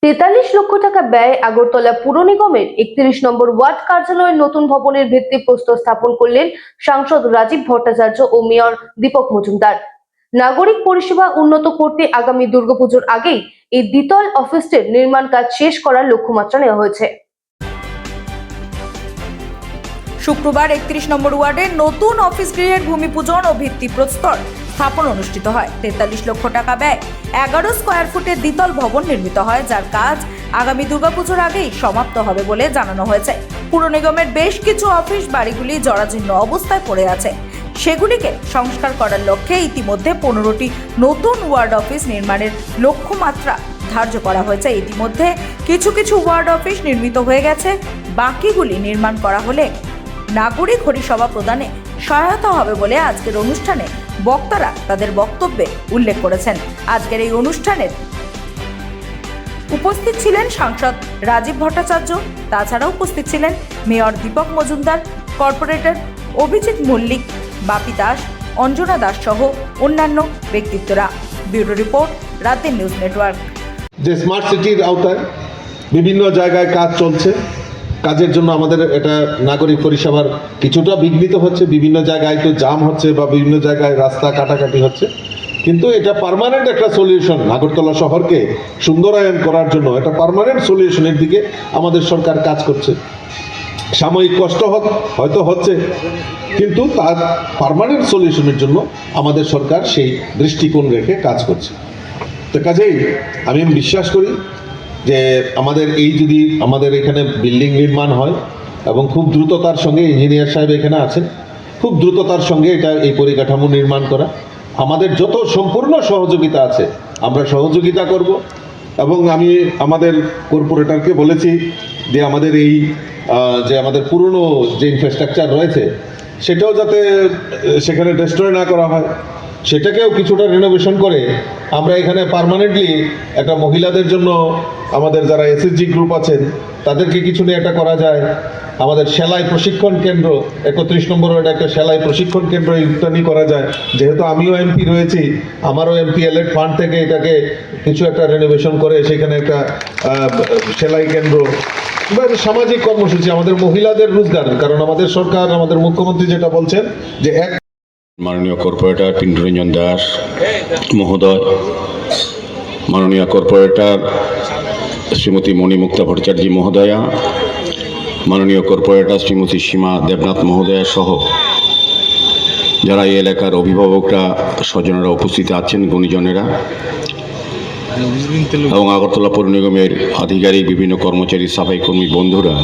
43 লক্ষ টাকা ব্যয়ে আগরতলা পুর নিগমের 31 নম্বর ওয়ার্ড কার্যালয়ের নতুন ভবনের ভিত্তিপ্রস্তর স্থাপন করলেন সাংসদ রাজীব ভট্টাচার্য ও মেয়র দীপক মজুমদার। নাগরিক পরিষেবা উন্নত করতে আগামী দুর্গাপুজোর আগেই এই দ্বিতল অফিসটির নির্মাণ কাজ শেষ করার লক্ষ্যমাত্রা নেওয়া হয়েছে। শুক্রবার 31 নম্বর ওয়ার্ডের নতুন অফিস গৃহের ভূমিপূজন ও ভিত্তিপ্রস্তর স্থাপন অনুষ্ঠিত হয়। 43 লক্ষ টাকা ব্যয় 11 স্কয়ার ফুটের দ্বিতল ভবন নির্মিত হয়, যার কাজ আগামী দুর্গাপুজোর আগেই সমাপ্ত হবে বলে জানানো হয়েছে। পুর নিগমের বেশ কিছু অফিস বাড়িগুলি জরাজীর্ণ অবস্থায় পড়ে আছে, সেগুলিকে সংস্কার করার লক্ষ্যে ইতিমধ্যে 15টি নতুন ওয়ার্ড অফিস নির্মাণের লক্ষ্যমাত্রা ধার্য করা হয়েছে। ইতিমধ্যে কিছু কিছু ওয়ার্ড অফিস নির্মিত হয়ে গেছে, বাকিগুলি নির্মাণ করা হলে নাগরিক হরিসভা প্রদানে সহায়তা হবে বলে আজকের অনুষ্ঠানে বক্তারা তাদের বক্তব্যে উল্লেখ করেছেন। আজকের এই অনুষ্ঠানের উপস্থিত ছিলেন সাংসদ রাজীব ভট্টাচার্য, তাছাড়া উপস্থিত ছিলেন মেয়র দীপক মজুমদার, কর্পোরেটর অভিজিৎ মল্লিক, বাপি দাস, অঞ্জনা দাস সহ অন্যান্য ব্যক্তিত্বরা। ব্যুরো রিপোর্ট, রাতের নিউজ নেটওয়ার্ক। যে স্মার্ট সিটির আওতায় বিভিন্ন জায়গায় কাজ চলছে, কাজের জন্য আমাদের এটা নাগরিক পরিষেবার কিছুটা বিঘ্নিত হচ্ছে, বিভিন্ন জায়গায় তো জাম হচ্ছে বা বিভিন্ন জায়গায় রাস্তা কাটাকাটি হচ্ছে, কিন্তু এটা পার্মানেন্ট একটা সলিউশন। আগরতলা শহরকে সুন্দরায়ন করার জন্য এটা পার্মানেন্ট সলিউশনের দিকে আমাদের সরকার কাজ করছে। সাময়িক কষ্ট হয়তো হচ্ছে, কিন্তু তার পার্মানেন্ট সলিউশনের জন্য আমাদের সরকার সেই দৃষ্টিকোণ রেখে কাজ করছে। তো কাজেই আমি বিশ্বাস করি যে আমাদের যদি আমাদের এখানে বিল্ডিং নির্মাণ হয় এবং খুব দ্রুততার সঙ্গে, ইঞ্জিনিয়ার সাহেব এখানে আছেন, খুব দ্রুততার সঙ্গে এই পরিকাঠামো নির্মাণ করা, আমাদের যত সম্পূর্ণ সহযোগিতা আছে আমরা সহযোগিতা করব। এবং আমি আমাদের কর্পোরেটরকে বলেছি যে আমাদের আমাদের পুরনো যে ইনফ্রাস্ট্রাকচার রয়েছে সেটাও যাতে সেখানে ডিস্ট্রয় না করা হয়, সেটাকেও কিছুটা রিনোভেশন করে আমরা এখানে পার্মানেন্টলি একটা মহিলাদের জন্য আমাদের যারা এসএসজি গ্রুপ আছেন তাদেরকে কিছু নিয়ে এটা করা যায়। আমাদের সেলাই প্রশিক্ষণ কেন্দ্র 31 নম্বর ওয়ার্ডে একটা সেলাই প্রশিক্ষণ কেন্দ্র ইত্যাদি করা যায়। যেহেতু আমিও এমপি রয়েছি, আমারও এমপিএলএড ফান্ড থেকে এটাকে কিছু একটা রিনোভেশন করে সেখানে একটা সেলাই কেন্দ্র বা সামাজিক কর্মসূচি, আমাদের মহিলাদের রোজগার, কারণ আমাদের সরকার, আমাদের মুখ্যমন্ত্রী যেটা বলছেন যে মাননীয় কর্পোরেটর পিন্টু রঞ্জন দাস মহোদয়, মাননীয় কর্পোরেটর শ্রীমতী মণিমুক্তা ভট্টাচার্য মহোদয়া, মাননীয় কর্পোরেটর শ্রীমতী সীমা দেবনাথ মহোদয়া সহ যারা এই এলাকার অভিভাবকরা, স্বজনেরা উপস্থিত আছেন, গুণীজনেরা এবং আগরতলা পৌর নিগমের আধিকারিক, বিভিন্ন কর্মচারী, সাফাই কর্মী বন্ধুরা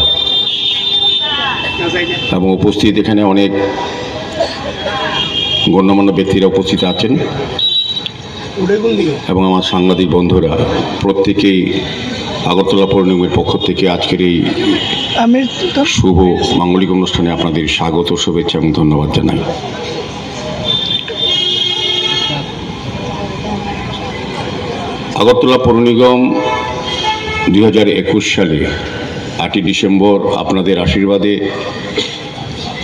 এবং উপস্থিত এখানে অনেক গণ্যমান্য ব্যক্তিরা উপস্থিত আছেন এবং আমার সাংবাদিক বন্ধুরা, প্রত্যেকেই আগরতলা পৌর নিগমের পক্ষ থেকে আজকের এই শুভ মাঙ্গলিক অনুষ্ঠানে আপনাদের স্বাগত, শুভেচ্ছা এবং ধন্যবাদ জানাই। আগরতলা পৌর নিগম 2021 সালে 8ই ডিসেম্বর আপনাদের আশীর্বাদে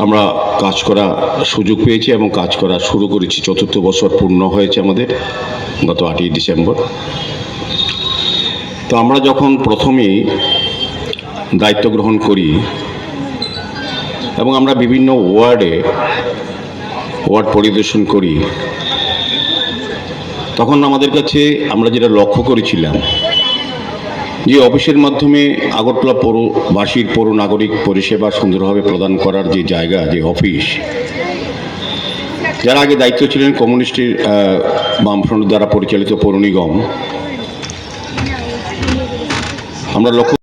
আমরা কাজ করা সুযোগ পেয়েছি এবং কাজ করা শুরু করেছি। 4র্থ বছর পূর্ণ হয়েছে আমাদের গত 8ই ডিসেম্বর। তো আমরা যখন প্রথমেই দায়িত্ব গ্রহণ করি এবং আমরা বিভিন্ন ওয়ার্ড পরিদর্শন করি, তখন আমাদের কাছে আমরা যেটা লক্ষ্য করেছিলাম যে অফিসের মাধ্যমে আগরতলা পৌরবাসীর পৌর নাগরিক পরিষেবা সুন্দরভাবে প্রদান করার যে জায়গা, যে অফিস, যারা আগে দায়িত্ব ছিলেন কমিউনিস্টের বামফ্রন্ট দ্বারা পরিচালিত পৌর নিগম, আমরা লক্ষ্য